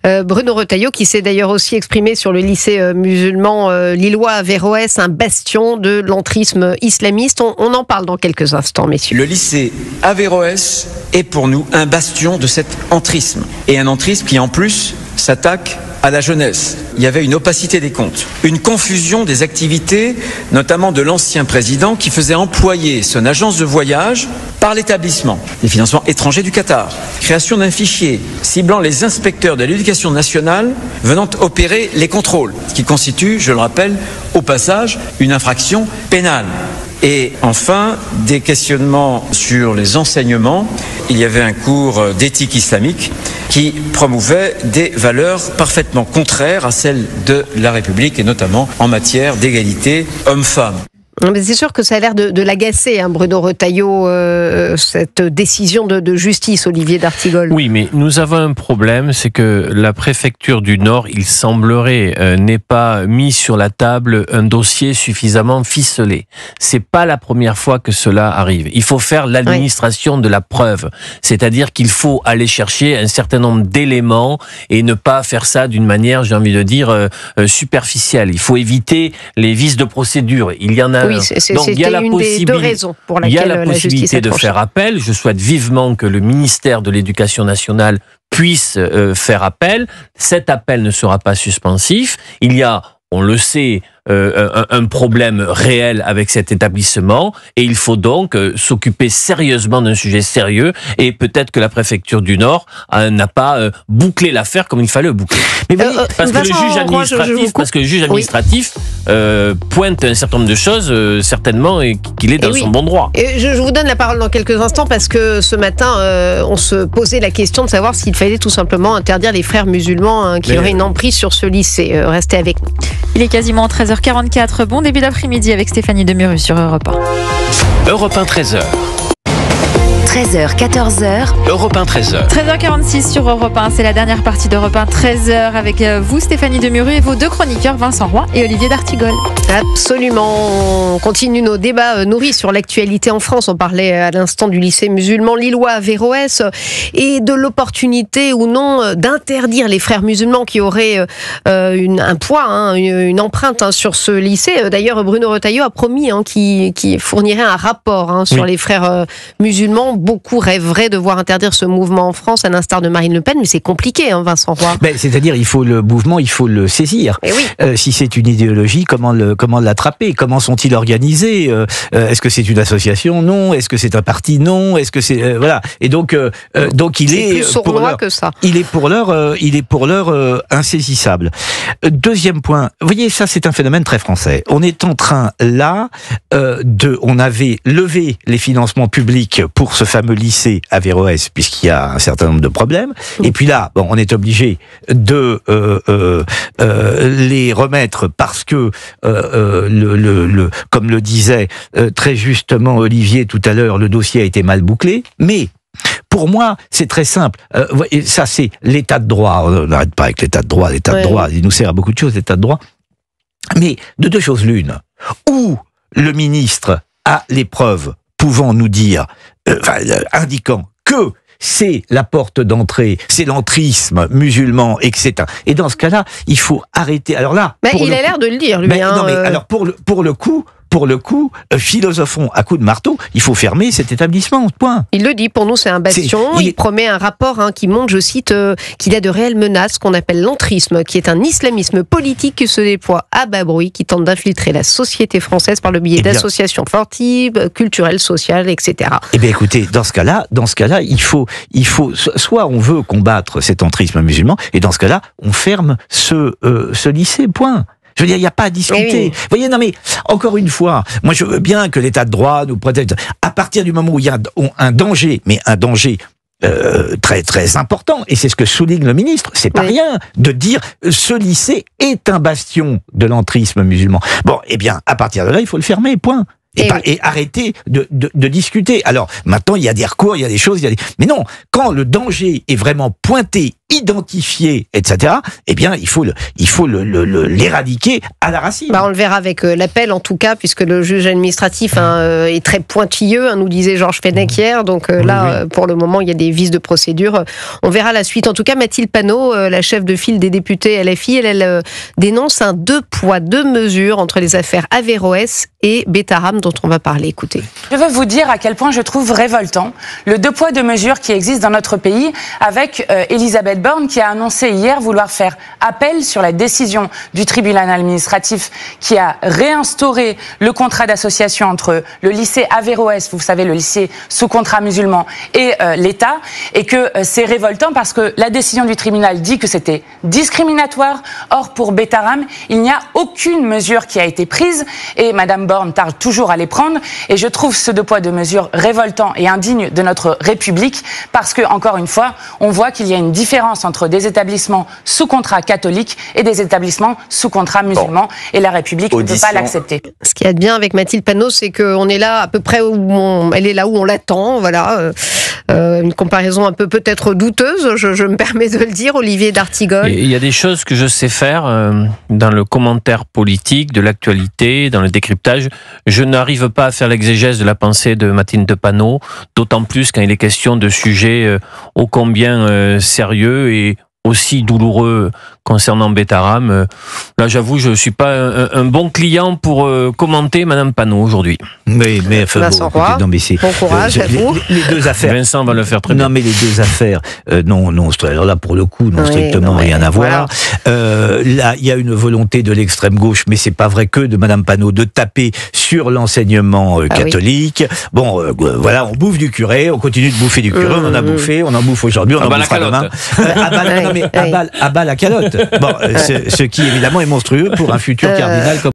Bruno Retailleau, qui s'est d'ailleurs aussi exprimé sur le lycée musulman lillois Averroès, un bastion de l'entrisme islamiste. On en parle dans quelques instants, messieurs. Le lycée Averroès est pour nous un bastion de cet entrisme. Et un entrisme qui, en plus, s'attaque à la jeunesse. Il y avait une opacité des comptes, une confusion des activités, notamment de l'ancien président qui faisait employer son agence de voyage par l'établissement. Les financements étrangers du Qatar. Création d'un fichier ciblant les inspecteurs de l'éducation nationale venant opérer les contrôles, ce qui constitue, je le rappelle, au passage, une infraction pénale. Et enfin, des questionnements sur les enseignements. Il y avait un cours d'éthique islamique qui promouvait des valeurs parfaitement contraires à celles de la République et notamment en matière d'égalité homme-femme. Mais c'est sûr que ça a l'air de l'agacer, Bruno Retailleau, cette décision de justice, Olivier d'Artigol. Oui, mais nous avons un problème, c'est que la préfecture du Nord, il semblerait, n'ait pas mis sur la table un dossier suffisamment ficelé. C'est pas la première fois que cela arrive. Il faut faire l'administration de la preuve, c'est-à-dire qu'il faut aller chercher un certain nombre d'éléments et ne pas faire ça d'une manière, j'ai envie de dire, superficielle. Il faut éviter les vices de procédure. Il y en a. Oui, donc il y a la une des deux raisons pour laquelle la justice de faire appel. Je souhaite vivement que le ministère de l'Éducation nationale puisse faire appel. Cet appel ne sera pas suspensif. Il y a, on le sait, un problème réel avec cet établissement et il faut donc s'occuper sérieusement d'un sujet sérieux et peut-être que la préfecture du Nord n'a pas bouclé l'affaire comme il fallait le boucler. Mais voyez, parce que le juge administratif pointe un certain nombre de choses certainement et qu'il est dans son bon droit. Et je vous donne la parole dans quelques instants parce que ce matin on se posait la question de savoir s'il fallait tout simplement interdire les frères musulmans qui auraient une emprise sur ce lycée. Restez avec nous. Il est quasiment 13h44. Bon début d'après-midi avec Stéphanie Demuru sur Europe 1. Europe 1, 13h. 13h, 14h. Europe 1, 13h. 13h46 sur Europe 1. C'est la dernière partie d'Europe 1, 13h avec vous, Stéphanie Demuru, et vos deux chroniqueurs, Vincent Roy et Olivier d'Artigol. Absolument. On continue nos débats nourris sur l'actualité en France. On parlait à l'instant du lycée musulman lillois Averroès et de l'opportunité ou non d'interdire les frères musulmans qui auraient un poids, une empreinte sur ce lycée. D'ailleurs, Bruno Retailleau a promis qu'il fournirait un rapport sur les frères musulmans. Beaucoup rêveraient de voir interdire ce mouvement en France, à l'instar de Marine Le Pen, mais c'est compliqué, Vincent Roy. C'est-à-dire, il faut le mouvement, il faut le saisir. Si c'est une idéologie, comment l'attraper? Comment sont-ils organisés? Est-ce que c'est une association? Non. Est-ce que c'est un parti? Non. Est-ce que c'est voilà? Et donc il est plus sournois que ça. Il est pour l'heure insaisissable. Deuxième point, vous voyez, ça c'est un phénomène très français. On est en train là on avait levé les financements publics pour ce fameux lycée Averroès, puisqu'il y a un certain nombre de problèmes. Et puis là, on est obligé de les remettre parce que, comme le disait très justement Olivier tout à l'heure, le dossier a été mal bouclé. Mais pour moi, c'est très simple. Ça, c'est l'état de droit. On n'arrête pas avec l'état de droit. L'état de droit, il nous sert à beaucoup de choses, l'état de droit. Mais de deux choses l'une. Ou le ministre a les preuves pouvant nous dire, indiquant que c'est la porte d'entrée, c'est l'entrisme musulman, etc. Et dans ce cas-là, il faut arrêter. Alors là, il a l'air de le dire, lui. Alors pour le coup, philosophons à coups de marteau, il faut fermer cet établissement, point. Il le dit, pour nous c'est un bastion, il promet un rapport qui montre, je cite, qu'il y a de réelles menaces qu'on appelle l'entrisme, qui est un islamisme politique qui se déploie à bas bruit, qui tente d'infiltrer la société française par le biais d'associations sportives, culturelles, sociales, etc. Eh bien écoutez, dans ce cas-là, il faut, soit on veut combattre cet entrisme musulman, et dans ce cas-là, on ferme ce lycée, point. Je veux dire, il n'y a pas à discuter. Vous voyez, non mais, encore une fois, moi je veux bien que l'état de droit nous protège. À partir du moment où il y a un danger, mais un danger très très important, et c'est ce que souligne le ministre, c'est pas rien de dire ce lycée est un bastion de l'entrisme musulman. Bon, eh bien, à partir de là, il faut le fermer, point. Et arrêter de discuter. Alors, maintenant, il y a des recours, il y a des choses, mais non, quand le danger est vraiment pointé identifié, etc., eh bien, il faut l'éradiquer à la racine. On le verra avec l'appel, en tout cas, puisque le juge administratif est très pointilleux, nous disait Georges Fenech hier. Donc là, pour le moment, il y a des vices de procédure. On verra la suite. En tout cas, Mathilde Panot, la chef de file des députés LFI, elle dénonce un 2 poids 2 mesures entre les affaires Averroès et Betterham, dont on va parler. Écoutez. Je veux vous dire à quel point je trouve révoltant le 2 poids 2 mesures qui existe dans notre pays, avec Elisabeth Borne qui a annoncé hier vouloir faire appel sur la décision du tribunal administratif qui a réinstauré le contrat d'association entre le lycée Averroès, vous savez, le lycée sous contrat musulman, et l'État, et que c'est révoltant parce que la décision du tribunal dit que c'était discriminatoire. Or, pour Betterham, il n'y a aucune mesure qui a été prise, et Madame Borne tarde toujours à les prendre, et je trouve ce 2 poids 2 mesures révoltant et indigne de notre République, parce que, encore une fois, on voit qu'il y a une différence entre des établissements sous contrat catholique et des établissements sous contrat musulman, et la République ne peut pas l'accepter. Ce qu'il y a de bien avec Mathilde Panot, c'est qu'on est là à peu près elle est là où on l'attend, voilà. Une comparaison un peu peut-être douteuse, je me permets de le dire, Olivier d'Artigol. Il y a des choses que je sais faire dans le commentaire politique, de l'actualité, dans le décryptage. Je n'arrive pas à faire l'exégèse de la pensée de Mathilde Panot, d'autant plus quand il est question de sujets ô combien sérieux et aussi douloureux concernant Betterham. Là, j'avoue, je ne suis pas un bon client pour commenter Madame Panot aujourd'hui. Mais Vincent Roy, bon courage à vous. Les deux affaires. Vincent va le faire très bien. Non, mais les deux affaires, non, alors là, pour le coup, strictement rien à voir. Là, il y a une volonté de l'extrême gauche, mais c'est pas vrai que de Madame Panot, de taper sur l'enseignement catholique. Bon, voilà, on bouffe du curé, on continue de bouffer du curé, on en a bouffé, on en bouffe aujourd'hui, on en bouffera demain. À bas la calotte. Bon, ce qui évidemment est monstrueux pour un futur cardinal comme